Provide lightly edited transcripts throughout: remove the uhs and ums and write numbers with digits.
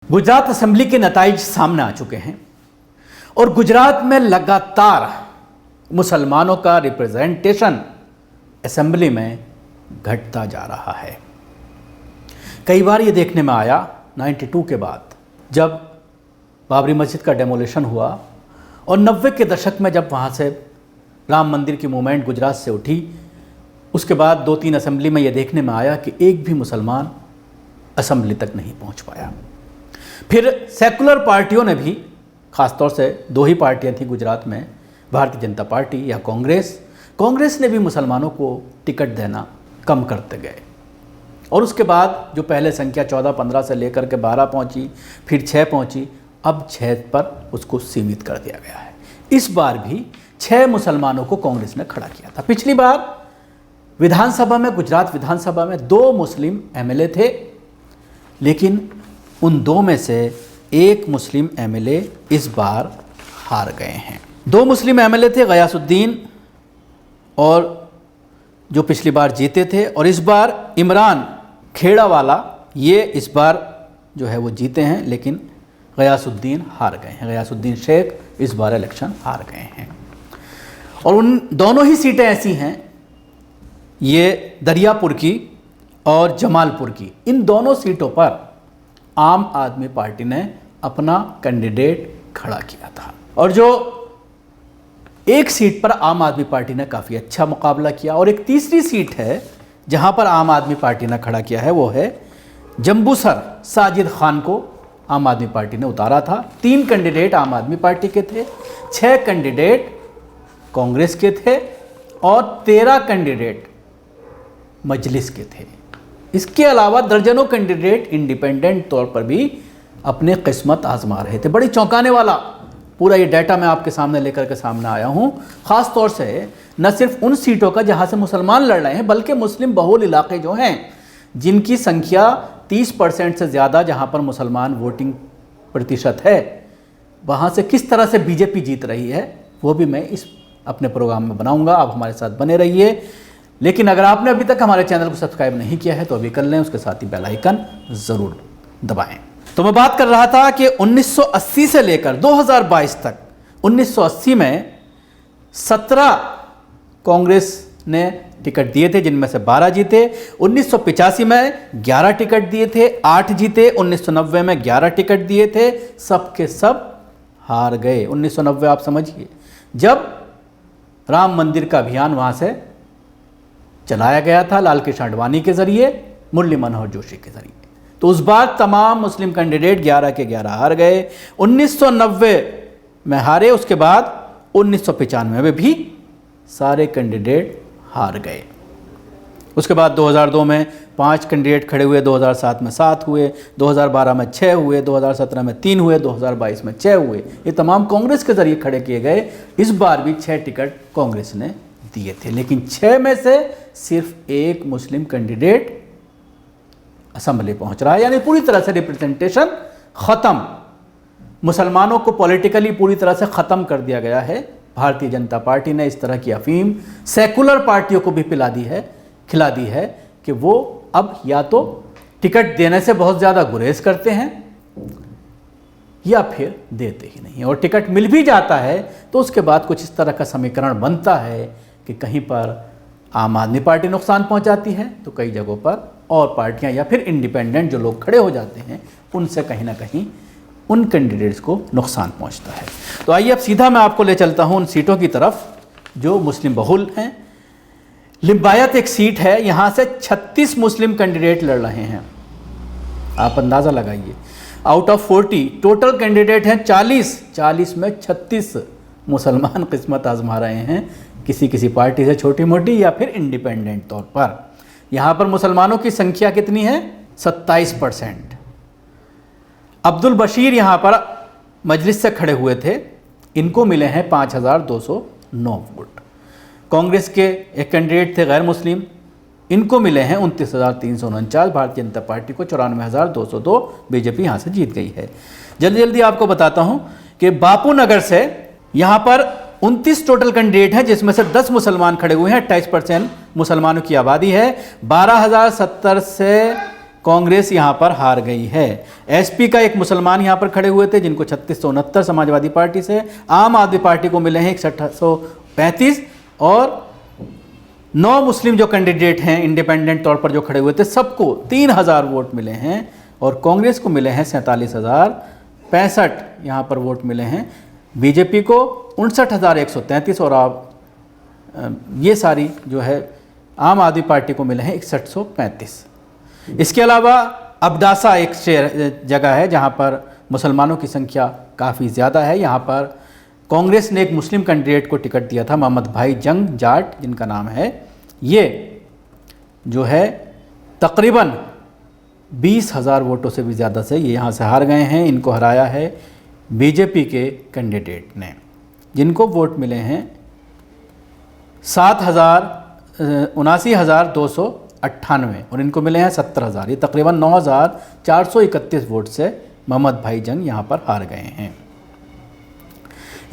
Gujarat assembly के नताइज सामने आ चुके हैं और गुजरात में लगातार मुसलमानों का रिप्रेजेंटेशन असेंबली में घटता जा रहा है। कई बार ये देखने में आया 92 के बाद जब बाबरी मस्जिद का डेमोलिशन हुआ और 90 के दशक में जब वहाँ से राम मंदिर की मूवमेंट गुजरात से उठी, उसके बाद 2-3 असेंबली में ये देखने में आया कि एक भी मुसलमान असेंबली तक नहीं पहुँच पाया। फिर सेकुलर पार्टियों ने भी, ख़ासतौर से 2 ही पार्टियां थी गुजरात में, भारतीय जनता पार्टी या कांग्रेस ने भी मुसलमानों को टिकट देना कम करते गए और उसके बाद जो पहले संख्या 14-15 से लेकर के 12 पहुंची, फिर 6 पहुंची, अब 6 पर उसको सीमित कर दिया गया है। इस बार भी 6 मुसलमानों को कांग्रेस ने खड़ा किया था। पिछली बार विधानसभा में, गुजरात विधानसभा में 2 मुस्लिम एमएलए थे, लेकिन उन 2 में से एक मुस्लिम एमएलए इस बार हार गए हैं। 2 मुस्लिम एमएलए थे गयासुद्दीन, और जो पिछली बार जीते थे, और इस बार इमरान खेड़ावाला, ये इस बार जो है वो जीते हैं, लेकिन गयासुद्दीन हार गए हैं। गयासुद्दीन शेख इस बार इलेक्शन हार गए हैं। और उन दोनों ही सीटें ऐसी हैं, ये दरियापुर की और जमालपुर की, इन दोनों सीटों पर आम आदमी पार्टी ने अपना कैंडिडेट खड़ा किया था और जो एक सीट पर आम आदमी पार्टी ने काफ़ी अच्छा मुकाबला किया, और एक तीसरी सीट है जहां पर आम आदमी पार्टी ने खड़ा किया है, वो है जंबूसर। साजिद खान को आम आदमी पार्टी ने उतारा था। 3 कैंडिडेट आम आदमी पार्टी के थे, 6 कैंडिडेट कांग्रेस के थे और 13 कैंडिडेट मजलिस के थे। इसके अलावा दर्जनों कैंडिडेट इंडिपेंडेंट तौर पर भी अपने किस्मत आजमा रहे थे। बड़ी चौंकाने वाला पूरा ये डाटा मैं आपके सामने लेकर के सामने आया हूँ, ख़ास तौर से न सिर्फ उन सीटों का जहाँ से मुसलमान लड़ रहे हैं, बल्कि मुस्लिम बहुल इलाके जो हैं, जिनकी संख्या 30% से ज़्यादा जहाँ पर मुसलमान वोटिंग प्रतिशत है, वहाँ से किस तरह से बीजेपी जीत रही है, वो भी मैं इस अपने प्रोग्राम में बनाऊँगा। आप हमारे साथ बने रहिए। लेकिन अगर आपने अभी तक हमारे चैनल को सब्सक्राइब नहीं किया है तो अभी कर लें, उसके साथ ही बेल आइकन ज़रूर दबाएं। तो मैं बात कर रहा था कि 1980 से लेकर 2022 तक, 1980 में 17 कांग्रेस ने टिकट दिए थे, जिनमें से 12 जीते। 1985 में 11 टिकट दिए थे, 8 जीते। 1990 में 11 टिकट दिए थे, सब के सब हार गए। 1990 आप समझिए, जब राम मंदिर का अभियान वहाँ से चलाया गया था लाल कृष्ण आडवाणी के जरिए, मुरली मनोहर जोशी के जरिए, तो उस बार तमाम मुस्लिम कैंडिडेट 11 के 11 हार गए। 1990 में हारे, उसके बाद 1995 में भी सारे कैंडिडेट हार गए। उसके बाद 2002 में 5 कैंडिडेट खड़े हुए, 2007 में 7 हुए, 2012 में 6 हुए, 2017 में 3 हुए, 2022 में 6 हुए। ये तमाम कांग्रेस के जरिए खड़े किए गए। इस बार भी 6 टिकट कांग्रेस ने दिए थे, लेकिन 6 में से सिर्फ एक मुस्लिम कैंडिडेट असेंबली पहुंच रहा है, यानी पूरी तरह से रिप्रेजेंटेशन खत्म। मुसलमानों को पॉलिटिकली पूरी तरह से ख़त्म कर दिया गया है। भारतीय जनता पार्टी ने इस तरह की अफीम सेकुलर पार्टियों को भी खिला दी है कि वो अब या तो टिकट देने से बहुत ज़्यादा गुरेज करते हैं या फिर देते ही नहीं, और टिकट मिल भी जाता है तो उसके बाद कुछ इस तरह का समीकरण बनता है कि कहीं पर आम आदमी पार्टी नुकसान पहुंचाती है, तो कई जगहों पर और पार्टियां या फिर इंडिपेंडेंट जो लोग खड़े हो जाते हैं, उनसे कहीं ना कहीं उन कैंडिडेट्स को नुकसान पहुंचता है। तो आइए अब सीधा मैं आपको ले चलता हूं उन सीटों की तरफ जो मुस्लिम बहुल हैं। लिम्बायत एक सीट है, यहाँ से 36 मुस्लिम कैंडिडेट लड़ रहे हैं। आप अंदाज़ा लगाइए, आउट ऑफ 40 टोटल कैंडिडेट हैं 40 में 36 मुसलमान किस्मत आजमा रहे हैं, किसी पार्टी से छोटी मोटी या फिर इंडिपेंडेंट तौर पर। यहाँ पर मुसलमानों की संख्या कितनी है? 27%। अब्दुल बशीर यहाँ पर मजलिस से खड़े हुए थे, इनको मिले हैं 5209 वोट। कांग्रेस के एक कैंडिडेट थे गैर मुस्लिम, इनको मिले हैं 29,349। भारतीय जनता पार्टी को 94,202। बीजेपी यहाँ से जीत गई है। जल्दी आपको बताता हूँ कि बापू नगर से यहाँ पर 29 टोटल कैंडिडेट हैं, जिसमें से 10 मुसलमान खड़े हुए हैं। 28% मुसलमानों की आबादी है। 12,070 से कांग्रेस यहाँ पर हार गई है। एसपी का एक मुसलमान यहाँ पर खड़े हुए थे जिनको 3669 समाजवादी पार्टी से, आम आदमी पार्टी को मिले हैं 6135 और 9 मुस्लिम जो कैंडिडेट हैं इंडिपेंडेंट तौर पर जो खड़े हुए थे सबको 3000 वोट मिले हैं और कांग्रेस को मिले हैं 47,065 यहाँ पर वोट मिले हैं। बीजेपी को 59,133 और आप ये सारी जो है आम आदमी पार्टी को मिले हैं 6135। इसके अलावा अब्दासा एक जगह है जहाँ पर मुसलमानों की संख्या काफ़ी ज़्यादा है। यहाँ पर कांग्रेस ने एक मुस्लिम कैंडिडेट को टिकट दिया था, मोहम्मद भाई जंग जाट जिनका नाम है। ये जो है तकरीबन 20,000 वोटों से भी ज़्यादा से ये यहाँ से हार गए हैं। इनको हराया है बीजेपी के कैंडिडेट ने, जिनको वोट मिले हैं 79,298 और इनको मिले हैं 70,000। ये तकरीबन 9,431 वोट से मोहम्मद भाई जंग यहाँ पर हार गए हैं।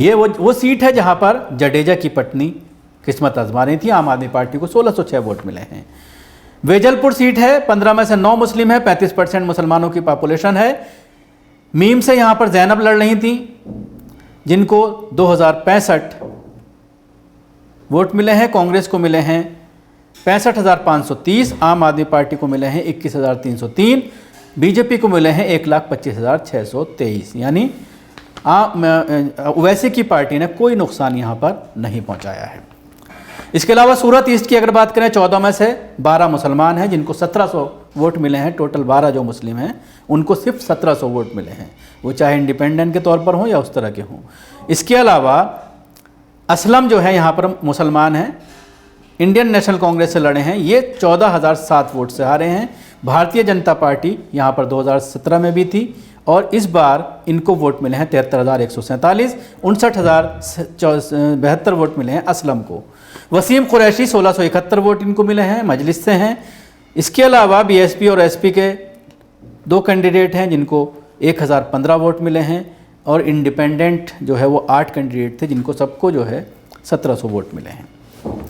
ये वो सीट है जहाँ पर जडेजा की पत्नी किस्मत आजमा रही थी। आम आदमी पार्टी को 1606 वोट मिले हैं। वेजलपुर सीट है, 15 में से 9 मुस्लिम है, 35% मुसलमानों की पॉपुलेशन है। मीम से यहाँ पर जैनब लड़ रही थी जिनको 2065 वोट मिले हैं। कांग्रेस को मिले हैं 65,530, आम आदमी पार्टी को मिले हैं 21,303, बीजेपी को मिले हैं 1,25,623। यानी ओवैसी की पार्टी ने कोई नुकसान यहाँ पर नहीं पहुँचाया है। इसके अलावा सूरत ईस्ट की अगर बात करें, 14 में से 12 मुसलमान हैं जिनको 1700 वोट मिले हैं। टोटल 12 जो मुस्लिम हैं उनको सिर्फ 1700 वोट मिले हैं, वो चाहे इंडिपेंडेंट के तौर पर हों या उस तरह के हों। इसके अलावा असलम जो है यहाँ पर मुसलमान हैं, इंडियन नेशनल कांग्रेस से लड़े हैं, ये 14,007 वोट से हारे हैं। भारतीय जनता पार्टी यहाँ पर 2017 में भी थी और इस बार इनको वोट मिले हैं 73,147, 59,072 वोट मिले हैं असलम को। वसीम कुरैशी 1671 वोट इनको मिले हैं, मजलिस से हैं। इसके अलावा बीएसपी और एसपी के 2 कैंडिडेट हैं जिनको 1,015 वोट मिले हैं और इंडिपेंडेंट जो है वो 8 कैंडिडेट थे जिनको सबको जो है 1700 वोट मिले हैं।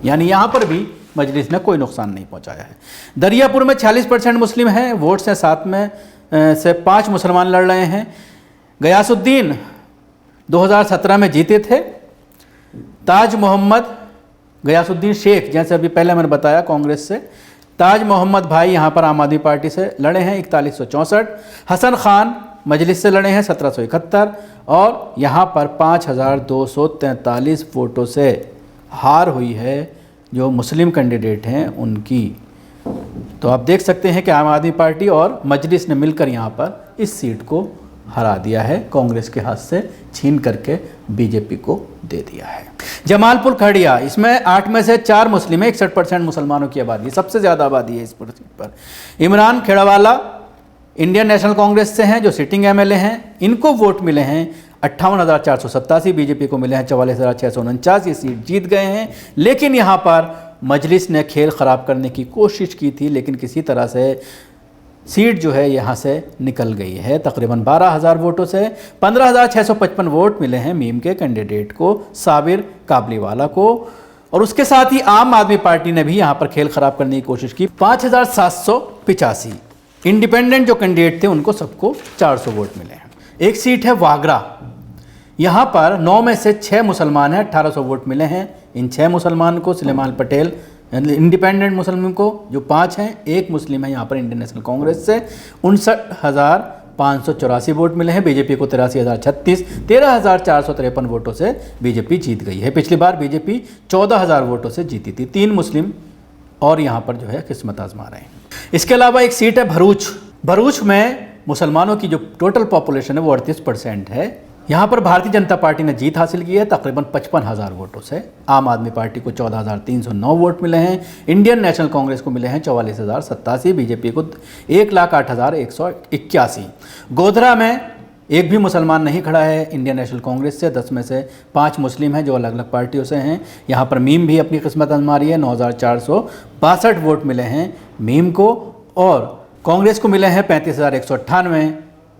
यानी यहाँ पर भी मजलिस ने कोई नुकसान नहीं पहुँचाया है। दरियापुर में 40% मुस्लिम हैं, वोट से 7 में से 5 मुसलमान लड़ रहे हैं। गयासुद्दीन 2017 में जीते थे। ताज मोहम्मद गयासुद्दीन शेख, जैसे अभी पहले मैंने बताया कांग्रेस से, ताज मोहम्मद भाई यहाँ पर आम आदमी पार्टी से लड़े हैं 4164, हसन खान मजलिस से लड़े हैं 1771 और यहाँ पर 5243 वोटों से हार हुई है जो मुस्लिम कैंडिडेट हैं उनकी। तो आप देख सकते हैं कि आम आदमी पार्टी और मजलिस ने मिलकर यहाँ पर इस सीट को हरा दिया है, कांग्रेस के हाथ से छीन करके बीजेपी को दे दिया है। जमालपुर खड़िया, इसमें 8 में से 4 मुस्लिम है, 61% मुसलमानों की आबादी, सबसे ज़्यादा आबादी है इस सीट पर। इमरान खेड़ावाला इंडियन नेशनल कांग्रेस से हैं जो सिटिंग एमएलए हैं, इनको वोट मिले हैं 58,487, बीजेपी को मिले हैं 44,649, ये सीट जीत गए हैं। लेकिन यहाँ पर मजलिस ने खेल ख़राब करने की कोशिश की थी, लेकिन किसी तरह से सीट जो है यहाँ से निकल गई है। तकरीबन 12,000 वोटों से 15,655 वोट मिले हैं मीम के कैंडिडेट को, साबिर काबलीवाला को, और उसके साथ ही आम आदमी पार्टी ने भी यहाँ पर खेल ख़राब करने की कोशिश की। 5,785 इंडिपेंडेंट जो कैंडिडेट थे उनको सबको 400 वोट मिले हैं। एक सीट है वागरा, यहाँ पर 9 में से 6 मुसलमान हैं, 1800 वोट मिले हैं। इन 6 मुसलमान को सुलेमान पटेल इंडिपेंडेंट मुस्लिम को जो 5 हैं, एक मुस्लिम है यहाँ पर इंडियन नेशनल कांग्रेस से, 59,584 वोट मिले हैं। बीजेपी को 83,036, 13,453 वोटों से बीजेपी जीत गई है। पिछली बार बीजेपी 14,000 वोटों से जीती थी। 3 मुस्लिम और यहाँ पर जो है किस्मत आजमा रहे हैं। इसके अलावा एक सीट है भरूच। भरूच में मुसलमानों की जो टोटल पॉपुलेशन है वो 38% है। यहाँ पर भारतीय जनता पार्टी ने जीत हासिल की है तकरीबन 55,000 वोटों से। आम आदमी पार्टी को 14,309 वोट मिले हैं। इंडियन नेशनल कांग्रेस को मिले हैं 44,087, बीजेपी को 1,08,181। गोधरा में एक भी मुसलमान नहीं खड़ा है इंडियन नेशनल कांग्रेस से। 10 में से 5 मुस्लिम हैं जो अलग अलग पार्टियों से हैं। यहाँ पर मीम भी अपनी किस्मत आजमा रही है। 9,462 वोट मिले हैं मीम को और कांग्रेस को मिले हैं 35,198।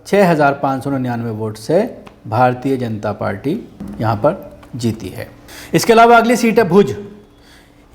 6,599 वोट से भारतीय जनता पार्टी यहाँ पर जीती है। इसके अलावा अगली सीट है भुज।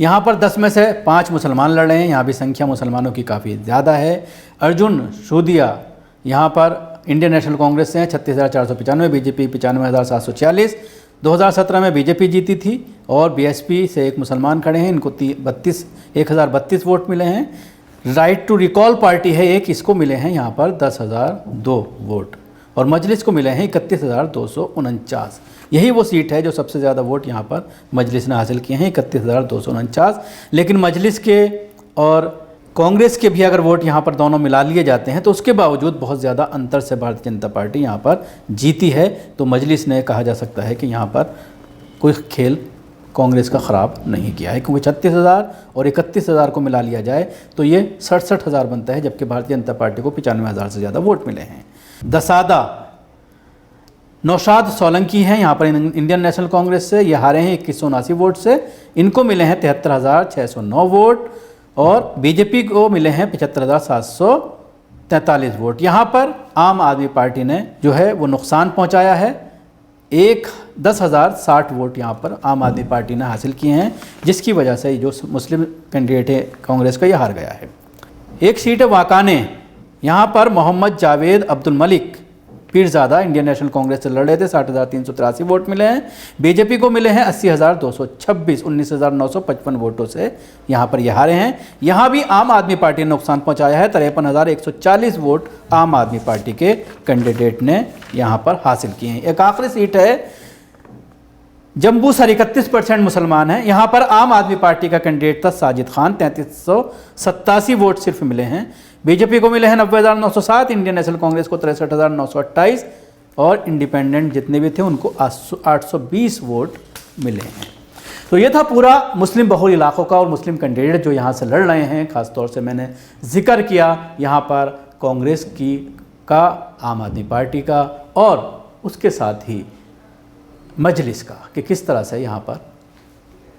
यहाँ पर 10 में से 5 मुसलमान लड़ रहे हैं, यहाँ भी संख्या मुसलमानों की काफ़ी ज़्यादा है। अर्जुन शूदिया यहाँ पर इंडियन नेशनल कांग्रेस से हैं, 36,495, बीजेपी 95,746। 2017 में बीजेपी जीती थी और बीएसपी से एक मुसलमान खड़े हैं, इनको 1032 वोट मिले हैं। राइट टू रिकॉल पार्टी है एक, इसको मिले हैं यहाँ पर 10,002 वोट और मजलिस को मिले हैं 31,249। यही वो सीट है जो सबसे ज़्यादा वोट यहाँ पर मजलिस ने हासिल किए हैं, 31,249। लेकिन मजलिस के और कांग्रेस के भी अगर वोट यहाँ पर दोनों मिला लिए जाते हैं तो उसके बावजूद बहुत ज़्यादा अंतर से भारतीय जनता पार्टी यहाँ पर जीती है। तो मजलिस ने कहा जा सकता है कि यहाँ पर कोई खेल कांग्रेस का ख़राब नहीं किया है, क्योंकि 36,000 और 31,000 को मिला लिया जाए तो ये 67,000 बनता है, जबकि भारतीय जनता पार्टी को 95,000 से ज़्यादा वोट मिले हैं। दसादा नौशाद सोलंकी हैं यहाँ पर इंडियन नेशनल कांग्रेस से, ये हारे हैं 2179 वोट से, इनको मिले हैं 73,609 वोट और बीजेपी को मिले हैं 75,743 वोट। यहाँ पर आम आदमी पार्टी ने जो है वो नुकसान पहुँचाया है, 10,060 वोट यहाँ पर आम आदमी पार्टी ने हासिल किए हैं, जिसकी वजह से जो मुस्लिम कैंडिडेट है कांग्रेस का, ये हार गया है। एक सीट है वाकाने, यहाँ पर मोहम्मद जावेद अब्दुल मलिक पीरजादा इंडियन नेशनल कांग्रेस से लड़ रहे थे, 60,383 वोट मिले हैं। बीजेपी को मिले हैं 80,226, 19,955 वोटों से यहाँ पर ये हारे हैं। यहाँ भी आम आदमी पार्टी ने नुकसान पहुँचाया है, 53,140 वोट आम आदमी पार्टी के कैंडिडेट ने यहाँ पर हासिल किए हैं। एक आखिरी सीट है जम्बूसर, 31% मुसलमान हैं, यहाँ पर आम आदमी पार्टी का कैंडिडेट था साजिद खान, 3387 वोट सिर्फ मिले हैं। बीजेपी को मिले हैं 90,907, इंडियन नेशनल कांग्रेस को 63,928 और इंडिपेंडेंट जितने भी थे उनको 820 वोट मिले हैं। तो ये था पूरा मुस्लिम बहुल इलाकों का और मुस्लिम कैंडिडेट जो यहाँ से लड़ रहे हैं। ख़ासतौर से मैंने जिक्र किया यहाँ पर कांग्रेस की का, आम आदमी पार्टी का और उसके साथ ही मजलिस का, कि किस तरह से यहाँ पर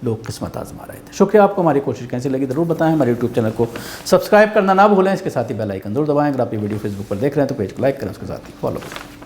लोग किस्मत आजमा रहे थे। शुक्रिया आपको। हमारी कोशिश कैसी लगी ज़रूर बताएं। हमारे यूट्यूब चैनल को सब्सक्राइब करना ना भूलें, इसके साथ ही बेल आइकन जरूर दबाएं। अगर आप ये वीडियो फेसबुक पर देख रहे हैं तो पेज को लाइक करें, उसके साथ ही फॉलो करें।